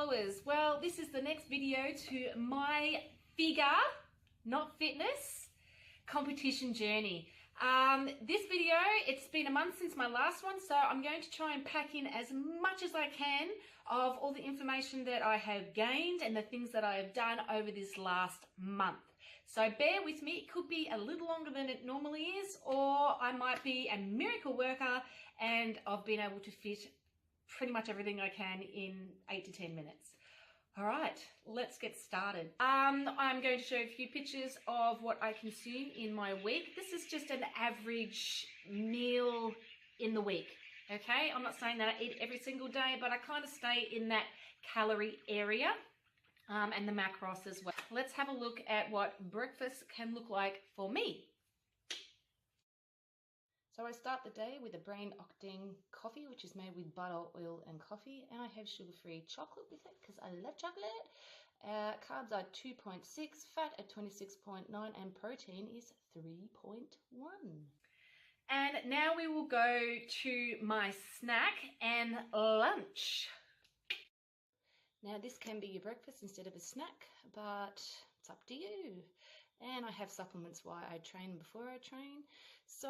followers. Well, this is the next video to my figure, not fitness, competition journey. This video, it's been a month since my last one, so I'm going to try and pack in as much as I can of all the information that I have gained and the things that I have done over this last month. So bear with me, it could be a little longer than it normally is, or I might be a miracle worker and I've been able to fit pretty much everything I can in 8 to 10 minutes. All right, let's get started. I'm going to show a few pictures of what I consume in my week. This is just an average meal in the week, okay? I'm not saying that I eat every single day, but I kind of stay in that calorie area and the macros as well. Let's have a look at what breakfast can look like for me. So I start the day with a brain octane coffee, which is made with butter, oil and coffee, and I have sugar-free chocolate with it because I love chocolate. Carbs are 2.6, fat at 26.9 and protein is 3.1. And now we will go to my snack and lunch. Now this can be your breakfast instead of a snack, but it's up to you. And I have supplements while I train and before I train. So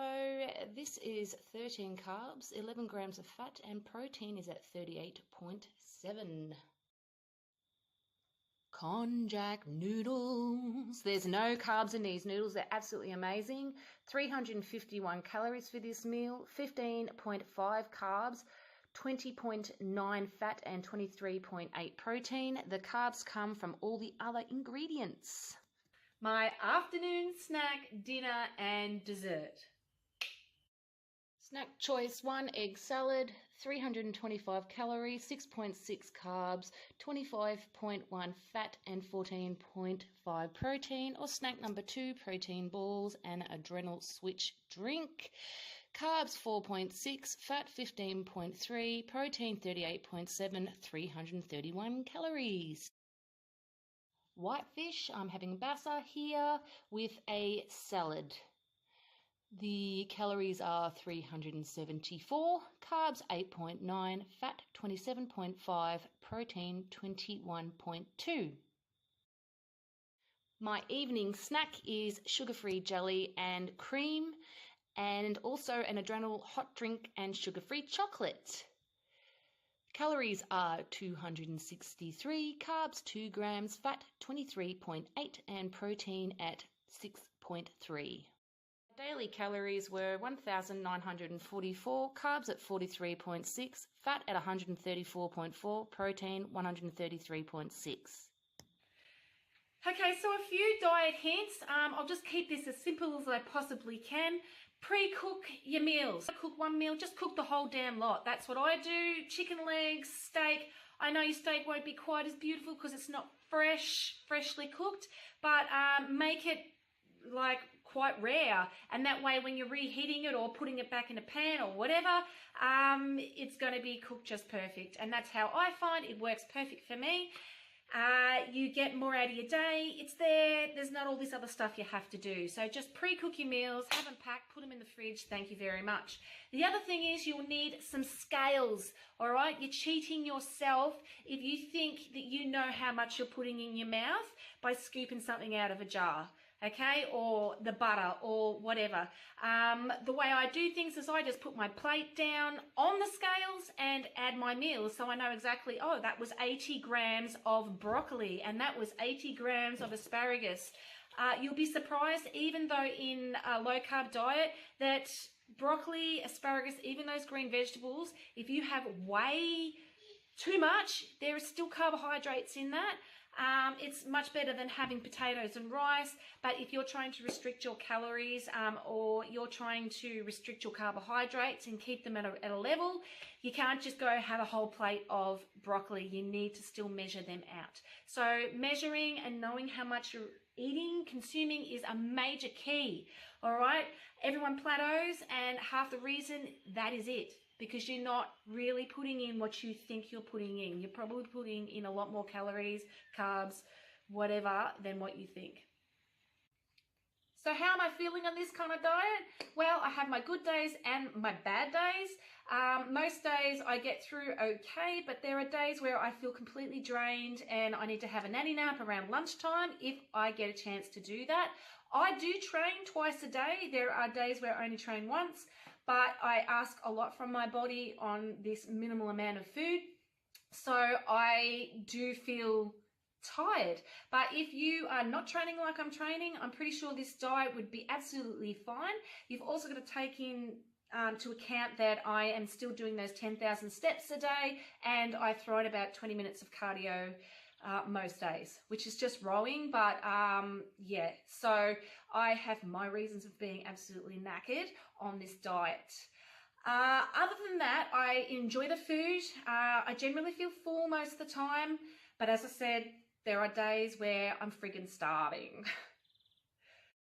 this is 13 carbs, 11 grams of fat, and protein is at 38.7. Konjac noodles. There's no carbs in these noodles. They're absolutely amazing. 351 calories for this meal, 15.5 carbs, 20.9 fat and 23.8 protein. The carbs come from all the other ingredients. My afternoon snack, dinner and dessert. Snack choice 1, egg salad, 325 calories, 6.6 carbs, 25.1 fat and 14.5 protein. Or snack number 2, protein balls and adrenal switch drink. Carbs 4.6, fat 15.3, protein 38.7, 331 calories. Whitefish, I'm having basa here with a salad. The calories are 374, carbs 8.9, fat 27.5, protein 21.2. My evening snack is sugar-free jelly and cream, and also an adrenal hot drink and sugar-free chocolate. Calories are 263, carbs 2 grams, fat 23.8 and protein at 6.3. Daily calories were 1,944, carbs at 43.6, fat at 134.4, protein 133.6. Okay, so a few diet hints. I'll just keep this as simple as I possibly can. Pre-cook your meals. Cook one meal, just cook the whole damn lot. That's what I do. Chicken legs, steak. I know your steak won't be quite as beautiful because it's not freshly cooked, but make it like quite rare, and that way when you're reheating it or putting it back in a pan or whatever, it's going to be cooked just perfect. And that's how I find it works perfect for me. You get more out of your day. It's there's not all this other stuff you have to do. So just pre-cook your meals, have them packed, put them in the fridge. Thank you very much. The other thing is you'll need some scales. All right, you're cheating yourself if you think that you know how much you're putting in your mouth by scooping something out of a jar. Okay, or the butter or whatever. The way I do things is I just put my plate down on the scales and add my meals, so I know exactly, oh, that was 80 grams of broccoli and that was 80 grams of asparagus. You'll be surprised, even though in a low-carb diet, that broccoli, asparagus, even those green vegetables, if you have way too much, there is still carbohydrates in that. It's much better than having potatoes and rice, but if you're trying to restrict your calories or you're trying to restrict your carbohydrates and keep them at a level, you can't just go have a whole plate of broccoli. You need to still measure them out. So measuring and knowing how much you're eating, consuming is a major key, all right? Everyone plateaus, and half the reason that is it. Because you're not really putting in what you think you're putting in. You're probably putting in a lot more calories, carbs, whatever, than what you think. So how am I feeling on this kind of diet? Well, I have my good days and my bad days. Most days I get through okay, but there are days where I feel completely drained and I need to have a nanny nap around lunchtime if I get a chance to do that. I do train twice a day. There are days where I only train once, but I ask a lot from my body on this minimal amount of food. So I do feel tired. But if you are not training like I'm training, I'm pretty sure this diet would be absolutely fine. You've also got to take in to account that I am still doing those 10,000 steps a day, and I throw in about 20 minutes of cardio most days, which is just rowing. But yeah, so I have my reasons of being absolutely knackered on this diet. Other than that, I enjoy the food. I generally feel full most of the time, but as I said, there are days where I'm friggin' starving.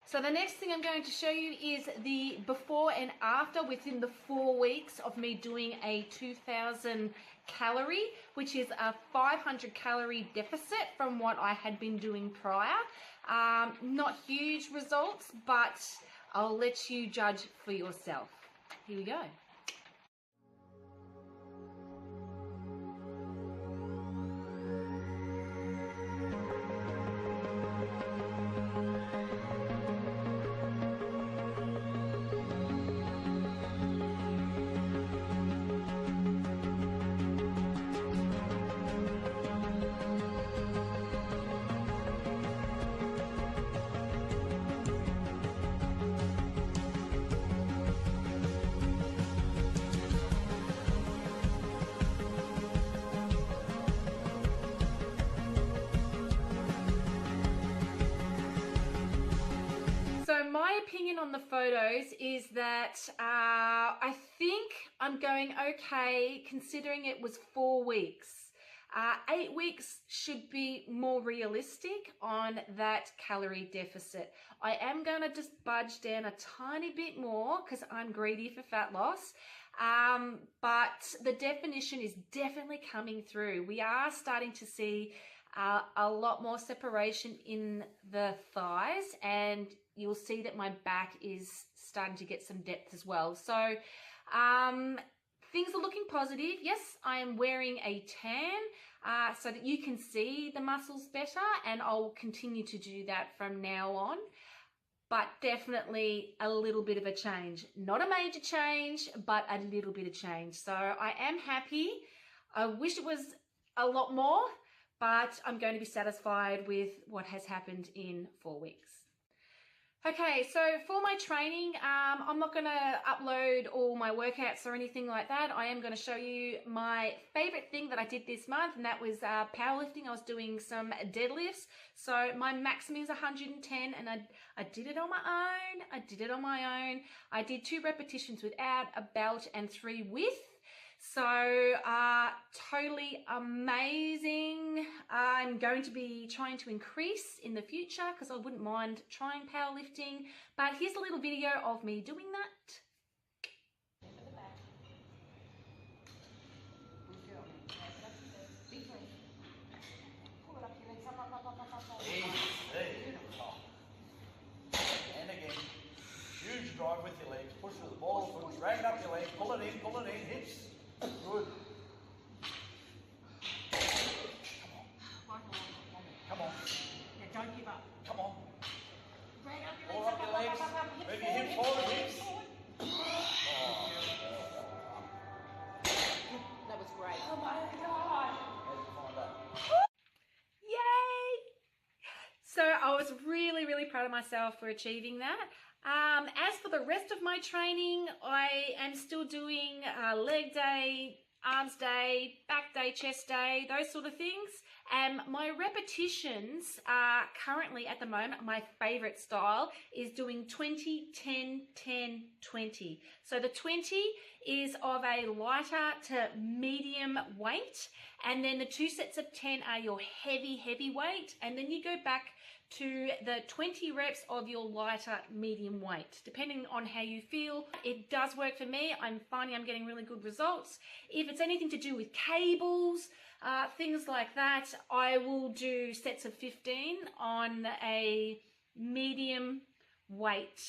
So the next thing I'm going to show you is the before and after within the 4 weeks of me doing a 2,000 calorie, which is a 500 calorie deficit from what I had been doing prior. Not huge results, but I'll let you judge for yourself. Here we go. So my opinion on the photos is that I think I'm going okay considering it was 4 weeks. 8 weeks should be more realistic on that calorie deficit. I am going to just budge down a tiny bit more because I'm greedy for fat loss. But the definition is definitely coming through. We are starting to see a lot more separation in the thighs, and you'll see that my back is starting to get some depth as well. So things are looking positive. Yes, I am wearing a tan so that you can see the muscles better, and I'll continue to do that from now on. But definitely a little bit of a change. Not a major change, but a little bit of change. So I am happy. I wish it was a lot more, but I'm going to be satisfied with what has happened in 4 weeks. Okay, so for my training, I'm not going to upload all my workouts or anything like that. I am going to show you my favorite thing that I did this month, and that was powerlifting. I was doing some deadlifts. So my maximum is 110, and I did it on my own. I did 2 repetitions without a belt and 3 with. So totally amazing. I'm going to be trying to increase in the future because I wouldn't mind trying powerlifting. But here's a little video of me doing that. And again, huge drive with your legs. Push with the ball of foot, drag it up your legs, pull it in, hips. Good. Come on. Yeah, don't give up. Come on. Drag up your Pull legs. up your legs. Move your hips forward, hips. That was great. Oh my God. How did you find that? Yay! So I was really, really proud of myself for achieving that. As for the rest of my training, I am still doing leg day, arms day, back day, chest day, those sort of things. My repetitions are currently at the moment, my favorite style is doing 20, 10, 10, 20. So the 20 is of a lighter to medium weight, and then the 2 sets of 10 are your heavy weight, and then you go back to the 20 reps of your lighter medium weight, depending on how you feel. It does work for me. I'm finding I'm getting really good results. If it's anything to do with cables, things like that, I will do sets of 15 on a medium weight.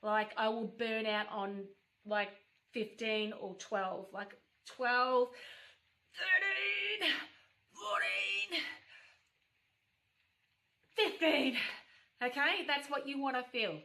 Like I will burn out on like 15 or 12, like 12, 13, 14, 15. Okay, that's what you want to feel.